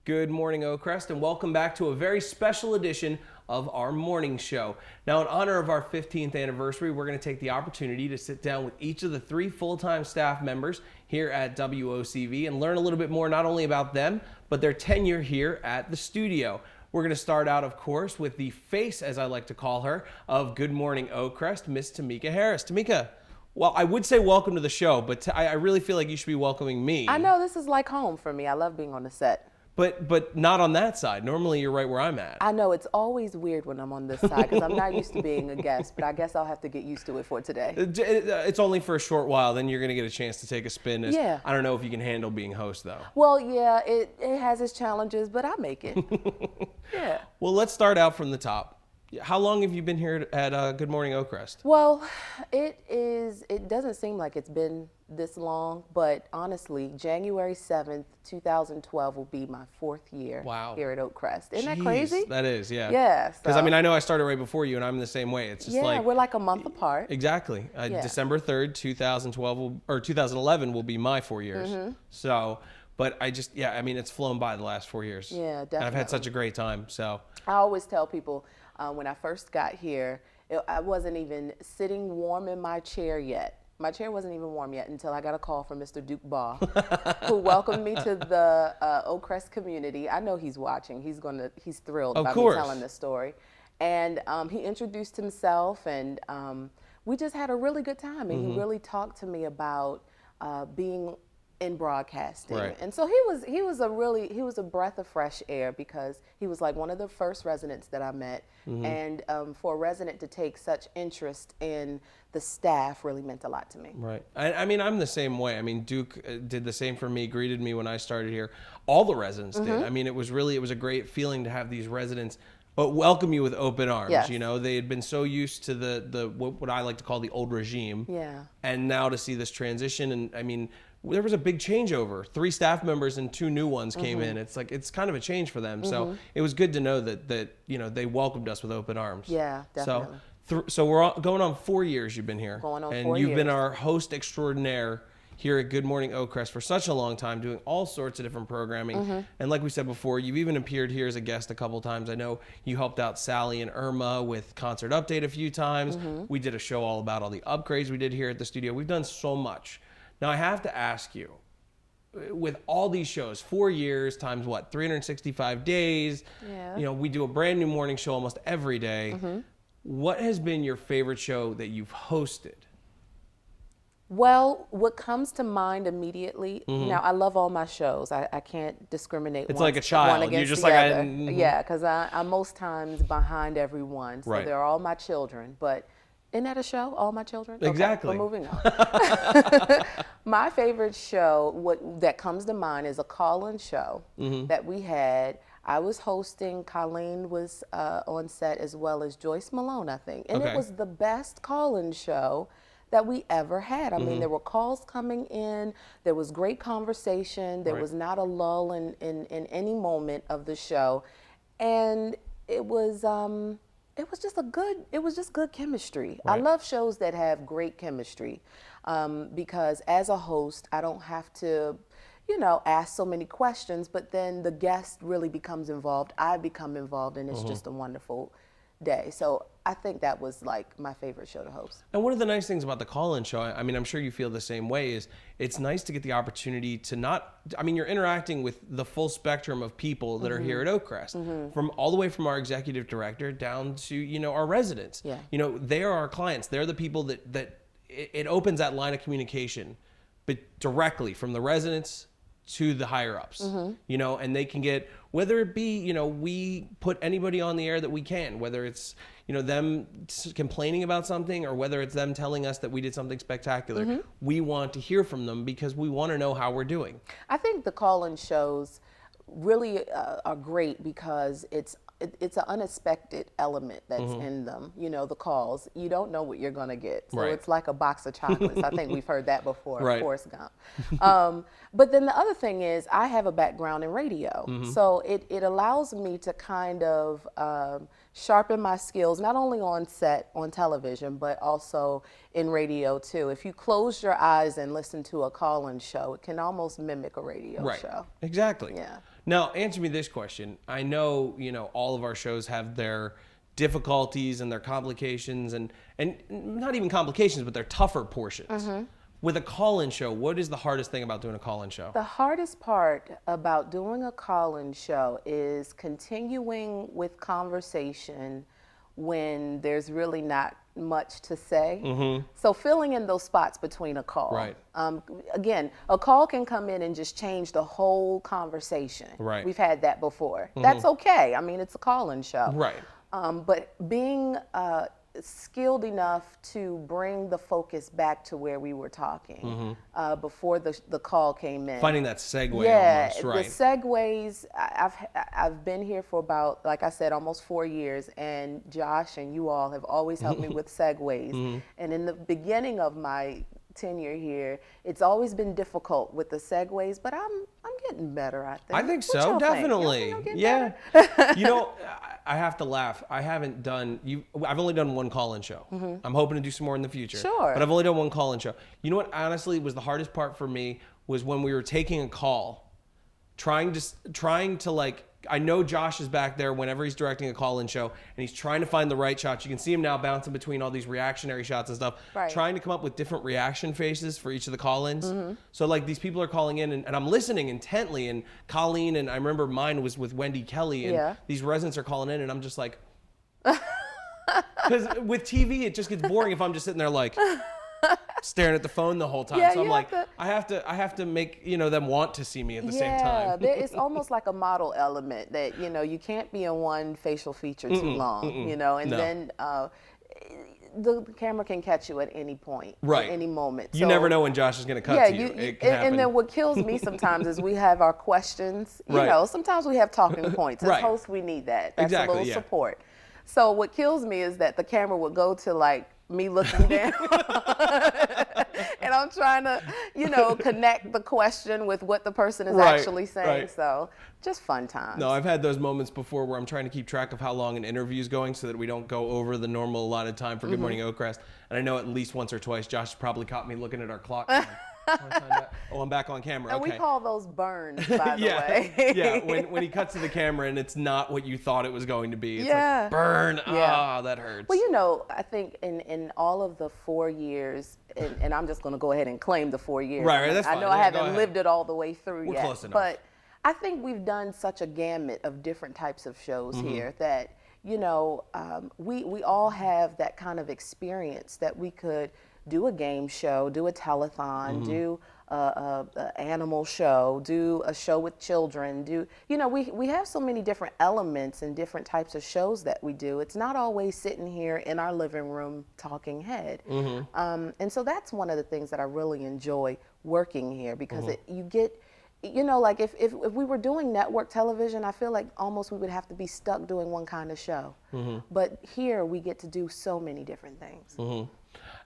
Good morning, Oak Crest, and welcome back to a very special edition of our morning show. Now, in honor of our 15th anniversary, we're going to take the opportunity to sit down with each of the 3 full-time staff members here at WOCV and learn a little bit more not only about them, but their tenure here at the studio. We're going to start out, of course, with the face, as I like to call her, of Good Morning Oak Crest, Miss Tameka Harris. Tameka, well, I would say welcome to the show, but I really feel like you should be welcoming me. I know, this is like home for me. I love being on the set. But not on that side. Normally you're right where I'm at. I know, it's always weird when I'm on this side because I'm not used to being a guest, but I guess I'll have to get used to it for today. It's only for a short while, then you're going to get a chance to take a spin. Yeah. I don't know if you can handle being host, though. Well, yeah, it has its challenges, but I make it. Yeah. Well, let's start out from the top. How long have you been here at Good Morning Oak Crest? Well, it doesn't seem like it's been this long, but honestly, January 7th, 2012 will be my 4th year here at Oak Crest. Isn't that crazy? That is, yeah. Yeah. Because, I mean, I know I started right before you, and I'm the same way. It's just like... we're like a month apart. Exactly. December 3rd, 2011 will be my 4 years. Mm-hmm. So... But I mean, it's flown by the last 4 years. Yeah, definitely. And I've had such a great time, so. I always tell people when I first got here, I wasn't even sitting warm in my chair yet. My chair wasn't even warm yet until I got a call from Mr. Duke Baugh, who welcomed me to the Oak Crest community. I know he's watching. He's thrilled about me telling this story. And he introduced himself, and we just had a really good time. And he really talked to me about being in broadcasting. Right. And so he was a breath of fresh air because he was like one of the first residents that I met. And for a resident to take such interest in the staff really meant a lot to me. Right. I mean, I'm the same way. I mean, Duke did the same for me, greeted me when I started here. All the residents did. I mean, it was a great feeling to have these residents welcome you with open arms. Yes. You know, they had been so used to the what I like to call the old regime. Yeah. And now to see this transition, and I mean, there was a big changeover. 3 staff members and 2 new ones came in. It's like, it's kind of a change for them. So it was good to know that you know, they welcomed us with open arms. Yeah, definitely. So we're going on 4 years you've been here. Going on 4 years. And you've been our host extraordinaire here at Good Morning Oak Crest for such a long time, doing all sorts of different programming. And like we said before, you've even appeared here as a guest a couple times. I know you helped out Sally and Irma with Concert Update a few times. We did a show all about all the upgrades we did here at the studio. We've done so much. Now, I have to ask you, with all these shows, 4 years times what, 365 days, you know, we do a brand new morning show almost every day. What has been your favorite show that you've hosted? Well, what comes to mind immediately, now I love all my shows. I can't discriminate. It's like a child. You're just like, yeah, because I'm most times behind everyone. So they're all my children. But isn't that a show, All My Children? Exactly. Okay, we're moving on. My favorite show, that comes to mind, is a call-in show that we had. I was hosting, Colleen was on set, as well as Joyce Malone, I think. And it was the best call-in show that we ever had. I mean, there were calls coming in, there was great conversation, there was not a lull in any moment of the show. And it was just good chemistry. I love shows that have great chemistry because as a host, I don't have to, you know, ask so many questions, but then the guest really becomes involved. I become involved, and it's just a wonderful day. So I think that was like my favorite show to host. And one of the nice things about the call-in show, I mean, I'm sure you feel the same way, is it's nice to get the opportunity to you're interacting with the full spectrum of people that are here at Oak Crest, from all the way from our executive director down to, you know, our residents. Yeah. You know, they are our clients. They're the people that it opens that line of communication, but directly from the residents to the higher ups, you know, and they can get, whether it be, you know, we put anybody on the air that we can, whether it's, you know, them complaining about something or whether it's them telling us that we did something spectacular. We want to hear from them because we want to know how we're doing. I think the call-in shows really are great because it's an unexpected element that's in them. You know, the calls, you don't know what you're going to get. So it's like a box of chocolates. I think we've heard that before, Forrest Gump. But then the other thing is I have a background in radio. So it allows me to kind of sharpen my skills, not only on set, on television, but also in radio too. If you close your eyes and listen to a call-in show, it can almost mimic a radio show. Exactly. Yeah. Now, answer me this question. I know, all of our shows have their difficulties and their complications and not even complications, but their tougher portions. With a call-in show, what is the hardest thing about doing a call-in show? The hardest part about doing a call-in show is continuing with conversation when there's really not much to say. So filling in those spots between a call. Right. Again, a call can come in and just change the whole conversation. Right. We've had that before. That's okay. I mean, it's a call-in show. Right. But being skilled enough to bring the focus back to where we were talking before the call came in. Finding that segue almost, right. The segues, I've been here for about, like I said, almost 4 years, and Josh and you all have always helped me with segues. And in the beginning of my tenure here, it's always been difficult with the segues, but I'm getting better, I think. I think What so, y'all definitely. Think? Yeah. I have to laugh. I've only done one call-in show. I'm hoping to do some more in the future. Sure. But I've only done one call-in show. You know what honestly was the hardest part for me was when we were taking a call, trying to like, I know Josh is back there whenever he's directing a call-in show, and he's trying to find the right shots. You can see him now bouncing between all these reactionary shots and stuff, trying to come up with different reaction faces for each of the call-ins. So like these people are calling in, and I'm listening intently, and Colleen, and I remember mine was with Wendy Kelly, and these residents are calling in, and I'm just like, because with TV, it just gets boring if I'm just sitting there like, staring at the phone the whole time. So I'm like, I have to make them want to see me at the same time. It's almost like a model element that you can't be in one facial feature too long, then the camera can catch you at any point, at any moment. You never know when Josh is going to cut to you. And then what kills me sometimes is we have our questions. Sometimes we have talking points. As hosts, we need that. That's a little support. So what kills me is that the camera would go to like me looking down and I'm trying to, connect the question with what the person is actually saying. So just fun times. No, I've had those moments before where I'm trying to keep track of how long an interview is going so that we don't go over the normal allotted time for Good Morning Oak Crest. And I know at least once or twice, Josh probably caught me looking at our clock. Oh, I'm back on camera. And okay. we call those burns, by the way. When he cuts to the camera and it's not what you thought it was going to be. It's like, burn. Ah, that hurts. Well, I think in all of the 4 years, and I'm just going to go ahead and claim the 4 years. Right, that's fine. I know I haven't lived it all the way through We're yet. Close enough. But I think we've done such a gamut of different types of shows here that, we all have that kind of experience that we could do a game show, do a telethon, do a animal show, do a show with children, we have so many different elements and different types of shows that we do. It's not always sitting here in our living room talking head. And so that's one of the things that I really enjoy working here, because you get, like if we were doing network television, I feel like almost we would have to be stuck doing one kind of show. But here we get to do so many different things.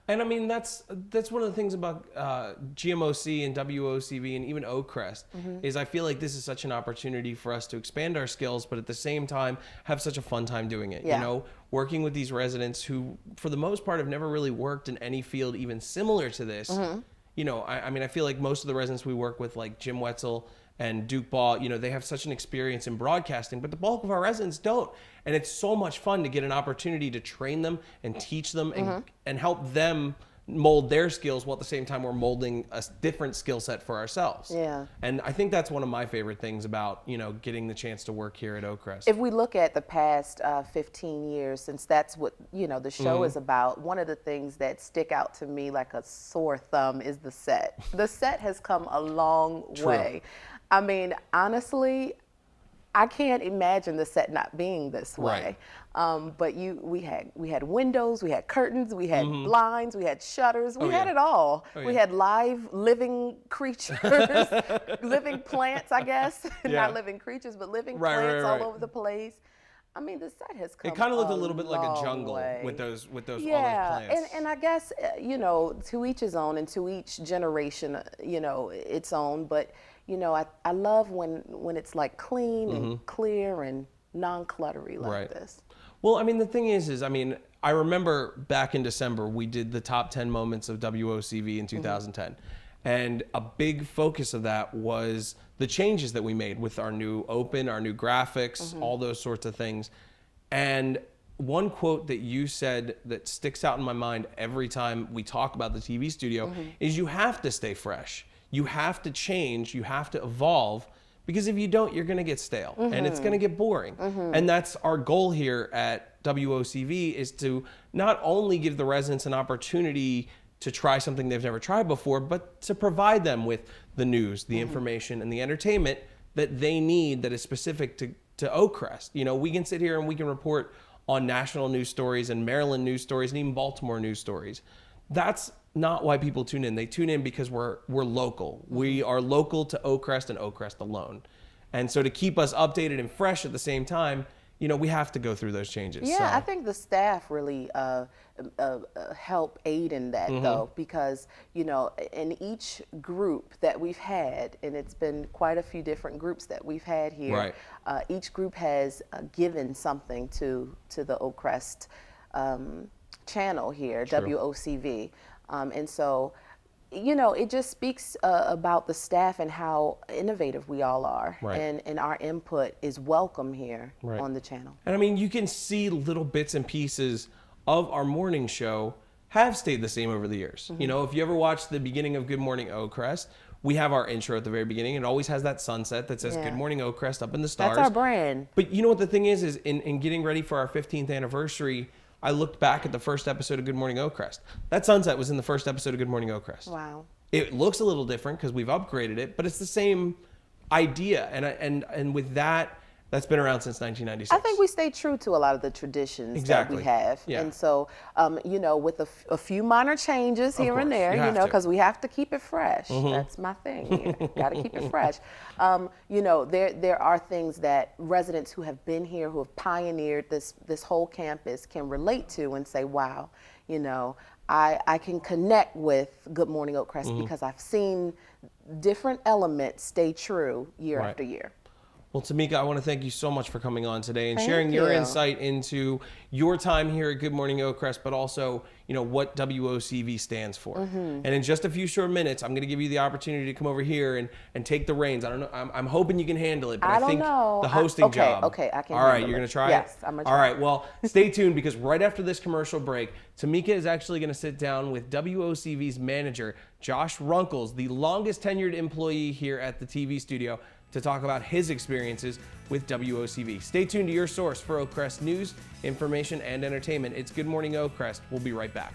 And I mean, that's one of the things about GMOC and WOCV and even Oak Crest is I feel like this is such an opportunity for us to expand our skills, but at the same time have such a fun time doing it. Working with these residents who, for the most part, have never really worked in any field even similar to this. I mean, I feel like most of the residents we work with, like Jim Wetzel and Duke Ball, they have such an experience in broadcasting, but the bulk of our residents don't. And it's so much fun to get an opportunity to train them and teach them and help them mold their skills while at the same time we're molding a different skill set for ourselves. And I think that's one of my favorite things about, getting the chance to work here at Oak Crest. If we look at the past 15 years, since that's what, the show is about, one of the things that stick out to me like a sore thumb is the set. The set has come a long way. I mean, honestly, I can't imagine the set not being this way. But we had windows, we had curtains, we had blinds, we had shutters, we had it all. We had live living creatures, living plants, I guess. Not living creatures, but living plants all over the place. I mean, the set has come. It kind of looked a little bit like a jungle with those all those plants. And I guess to each his own, and to each generation, its own. But I love when it's like clean and clear and non-cluttery like this. Well, I mean, the thing is, I remember back in December, we did the top 10 moments of WOCV in 2010. And a big focus of that was the changes that we made with our new open, our new graphics, all those sorts of things. And one quote that you said that sticks out in my mind every time we talk about the TV studio is you have to stay fresh. You have to change. You have to evolve. Because if you don't, you're going to get stale and it's going to get boring. And that's our goal here at WOCV, is to not only give the residents an opportunity to try something they've never tried before, but to provide them with the news, the information, and the entertainment that they need that is specific to Oak Crest. You know, we can sit here and we can report on national news stories and Maryland news stories and even Baltimore news stories. That's not why people tune in. They tune in because we're local. We are local to Oak Crest and Oak Crest alone. And so to keep us updated and fresh at the same time, you know, we have to go through those changes. Yeah, I think the staff really help aid in that, though, because, you know, in each group that we've had, and it's been quite a few different groups that we've had here, each group has given something to the Oak Crest channel here, WOCV. And so, you know, it just speaks about the staff and how innovative we all are. And our input is welcome here on the channel. And I mean, you can see little bits and pieces of our morning show have stayed the same over the years. You know, if you ever watch the beginning of Good Morning Oak Crest, we have our intro at the very beginning. It always has that sunset that says Good Morning Oak Crest up in the stars. That's our brand. But you know what the thing is in getting ready for our 15th anniversary, I looked back at the first episode of Good Morning Oak Crest. That sunset was in the first episode of Good Morning Oak Crest. Wow. It looks a little different because we've upgraded it, but it's the same idea. And with that, that's been around since 1996. I think we stay true to a lot of the traditions that we have. And so, you know, with a few minor changes here and there, you know, because we have to keep it fresh. That's my thing. Got to keep it fresh. You know, there are things that residents who have been here, who have pioneered this whole campus can relate to and say, wow, you know, I can connect with Good Morning Oak Crest because I've seen different elements stay true year after year. Well, Tamika, I want to thank you so much for coming on today and sharing your insight into your time here at Good Morning Oak Crest, but also, you know, what WOCV stands for. And in just a few short minutes, I'm going to give you the opportunity to come over here and take the reins. I don't know. I'm hoping you can handle it, but I think the hosting job. Okay, I can. All right, you're going to try it? Yes, I'm going to try. All right, well, stay tuned because right after this commercial break, Tamika is actually going to sit down with WOCV's manager, Josh Runkles, the longest tenured employee here at the TV studio, to talk about his experiences with WOCV. Stay tuned to your source for Oak Crest news, information, and entertainment. It's Good Morning Oak Crest. We'll be right back.